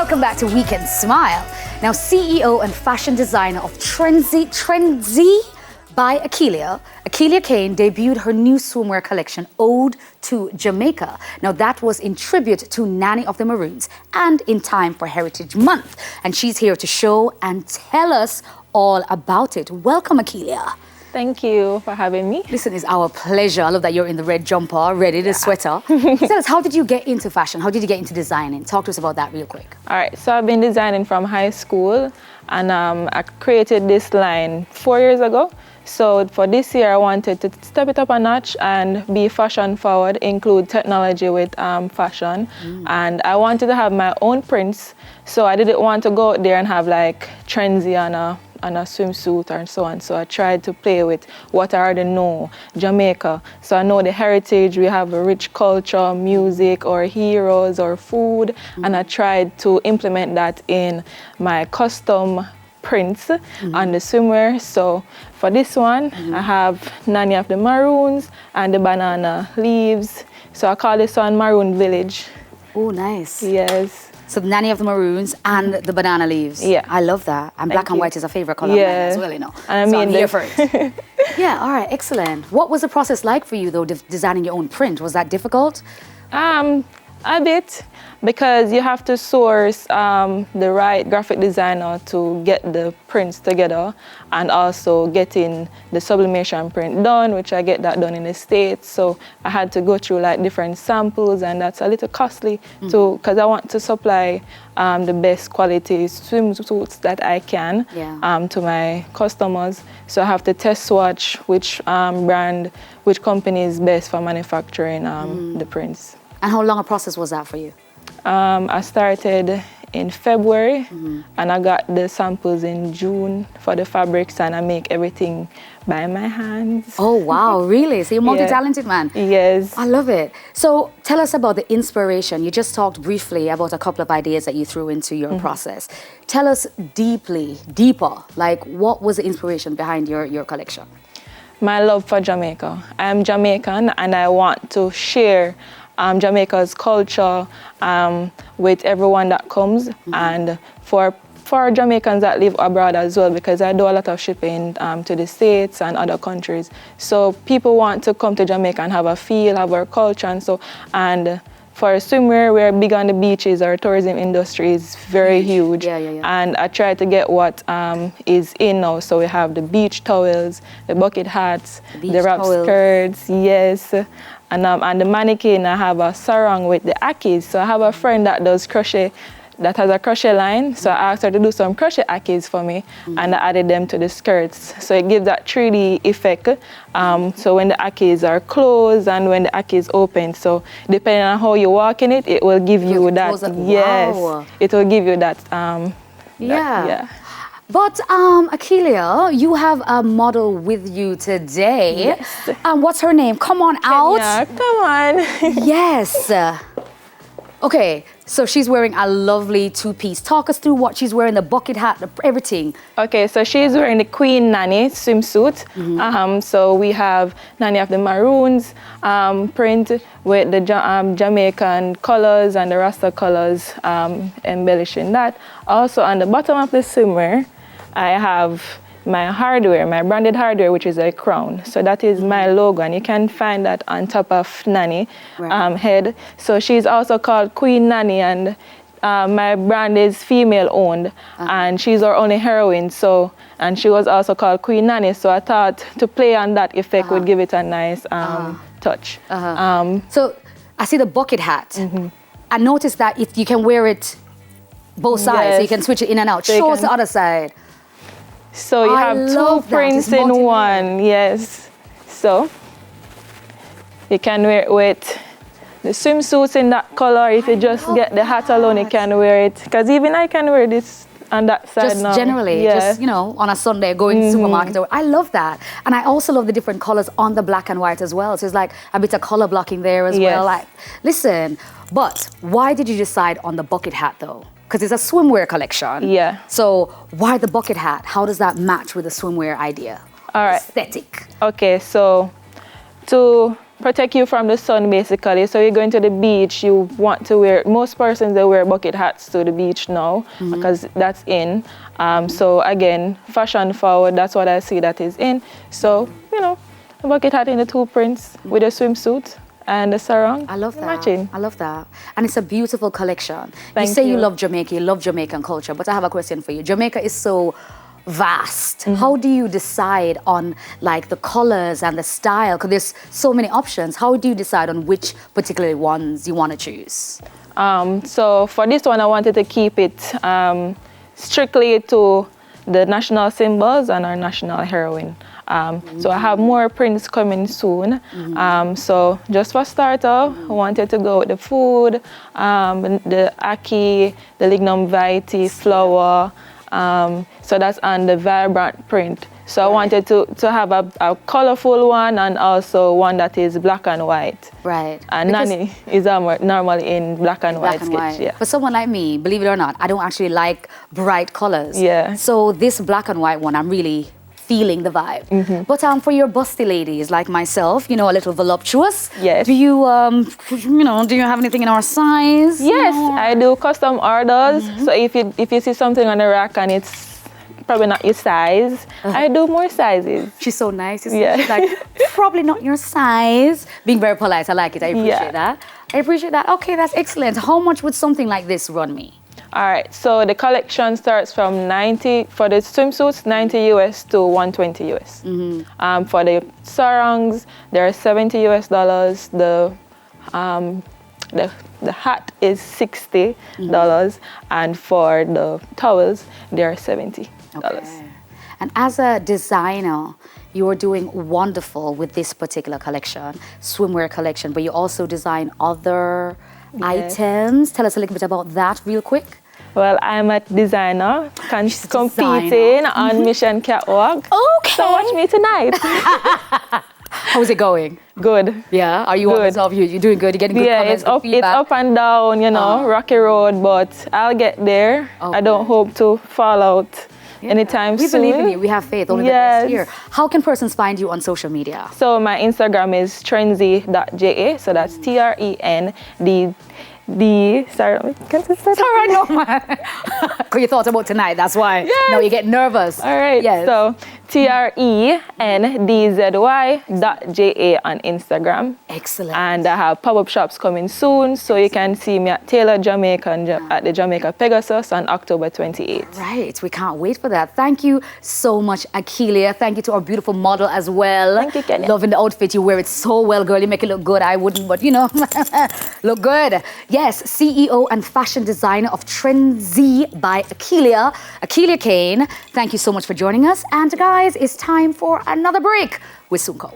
Welcome back to Weekend Smile. Now, CEO and fashion designer of Trenzy by Ackeilia Caine debuted her new swimwear collection, Ode to Jamaica. Now, that was in tribute to Nanny of the Maroons and in time for Heritage Month. And she's here to show and tell us all about it. Welcome, Ackeilia. Thank you for having me. Listen, it's our pleasure. I love that you're in the red jumper, ready, the sweater. Tell us, how did you get into fashion? How did you get into designing? Talk to us about that real quick. All right, so I've been designing from high school, and I created this line 4 years ago. So for this year, I wanted to step it up a notch and be fashion forward, include technology with fashion. And I wanted to have my own prints. So I didn't want to go out there and have like Trenzy and a swimsuit and so on. So I tried to play with what I already know, Jamaica. So I know the heritage, we have a rich culture, music, or heroes, or food. And I tried to implement that in my custom prints on the swimwear. So for this one, I have Nanny of the Maroons and the banana leaves. So I call this one Maroon Village. Oh, nice. Yes. So the Nanny of the Maroons and the banana leaves. Yeah. I love that. And black and white is a favorite color of mine as well, you know. And so I'm here for it. Yeah, all right, excellent. What was the process like for you, though, designing your own print? Was that difficult? A bit, because you have to source the right graphic designer to get the prints together, and also getting the sublimation print done, which I get that done in the States. So I had to go through like different samples, and that's a little costly too, because I want to supply the best quality swimsuits that I can to my customers. So I have to test swatch which brand, which company is best for manufacturing the prints. And how long a process was that for you? I started in February, and I got the samples in June for the fabrics, and I make everything by my hands. Oh, wow, really? So you're multi-talented, man. Yes. I love it. So tell us about the inspiration. You just talked briefly about a couple of ideas that you threw into your process. Tell us deeper, like what was the inspiration behind your collection? My love for Jamaica. I am Jamaican, and I want to share Jamaica's culture with everyone that comes, and for Jamaicans that live abroad as well, because I do a lot of shipping to the States and other countries. So people want to come to Jamaica and have a feel, have our culture, and for swimwear, we're big on the beaches. Our tourism industry is very huge. And I try to get what is in now. So we have the beach towels, the bucket hats, the wrap skirts, yes. And the mannequin, I have a sarong with the Ackeys. So I have a friend that does crochet, that has a crochet line. So I asked her to do some crochet Ackeys for me, and I added them to the skirts. So it gives that 3D effect. So when the Ackeys are closed and when the Ackeys open. So depending on how you walk in it, it will give you that. Yes, it will give you that. But Ackeilia, you have a model with you today. Yes. What's her name? Come on out. Yeah, come on. Yes. Okay, so she's wearing a lovely two-piece. Talk us through what she's wearing, the bucket hat, everything. Okay, so she's wearing the Queen Nanny swimsuit. So we have Nanny of the Maroons print with the Jamaican colors and the Rasta colors embellishing that. Also on the bottom of the swimwear, I have my hardware, my branded hardware, which is a crown. So that is my logo, and you can find that on top of Nanny head. So she's also called Queen Nanny, and my brand is female owned, and she's our only heroine. So, and she was also called Queen Nanny. So I thought to play on that effect would give it a nice touch. So I see the bucket hat. I noticed that if you can wear it both sides, so you can switch it in and out. Show us the other side. So you have two prints in one, yes. So you can wear it with the swimsuits in that color. If you just get the hat alone, you can wear it. Because even I can wear this on that side just now. Generally, just, you know, on a Sunday, going to the supermarket. I love that. And I also love the different colors on the black and white as well. So it's like a bit of color blocking there as well. Like, listen, but why did you decide on the bucket hat though? Because it's a swimwear collection. Yeah. So why the bucket hat? How does that match with the swimwear idea? All right. Aesthetic. Okay, so to protect you from the sun, basically. So you're going to the beach, you want to wear, most persons, they wear bucket hats to the beach now because that's in. So again, fashion forward, that's what I see that is in. So, you know, a bucket hat in the 2 prints with a swimsuit and the sarong. I love that. Matching. I love that. And it's a beautiful collection. Thank you say you you. love Jamaica, you love Jamaican culture, but I have a question for you. Jamaica is so vast. How do you decide on like the colors and the style? Because there's so many options. How do you decide on which particular ones you want to choose? So for this one, I wanted to keep it strictly to the national symbols and our national heroine. So I have more prints coming soon. So just for starter, I wanted to go with the food, the ackee, the lignum vitae, flower. So that's on the vibrant print. So I wanted to have a colorful one and also one that is black and white. Right. And Nani is normally in black and white sketch. Yeah. For someone like me, believe it or not, I don't actually like bright colors. Yeah. So this black and white one, I'm really feeling the vibe. But for your busty ladies like myself, you know, a little voluptuous. Yes. Do you, you know, do you have anything in our size? Yes, No. I do custom orders. So if you see something on the rack and it's probably not your size, I do more sizes. She's so nice. She's Yeah. like, probably not your size. Being very polite, I like it. I appreciate that. I appreciate that. Okay, that's excellent. How much would something like this run me? All right, so the collection starts from 90, for the swimsuits, 90 US to 120 US. For the sarongs, they're 70 US dollars. The hat is $60, and for the towels, they're $70. Okay. And as a designer, you are doing wonderful with this particular collection, swimwear collection, but you also design other items. Tell us a little bit about that real quick. Well, I'm a designer, competing on Mission Catwalk. Okay. So watch me tonight. How's it going? Good. Yeah, are you on Good. yourself? You're doing good. You're getting good Yeah, comments, it's good feedback. up and down, you know, rocky road, but I'll get there. I don't hope to fall out anytime We soon. believe in you. We have faith. Only the best here. How can persons find you on social media? So my Instagram is trenzy.ja, so that's TREND. Sorry, can I say All right, no man. Because you thought about tonight, that's why. Yes. No, you get nervous. All right, Yes. so TRENDZY.JA on Instagram. Excellent. And I have pop-up shops coming soon, so you can see me at Taylor Jamaica at the Jamaica Pegasus on October 28th. Right, we can't wait for that. Thank you so much, Ackeilia. Thank you to our beautiful model as well. Thank you, Kenya. Loving the outfit. You wear it so well, girl. You make it look good. I wouldn't, but you know, look good. Yes, CEO and fashion designer of Trenzy by Ackeilia, Ackeilia Caine. Thank you so much for joining us. And guys, it's time for another break. We'll soon go.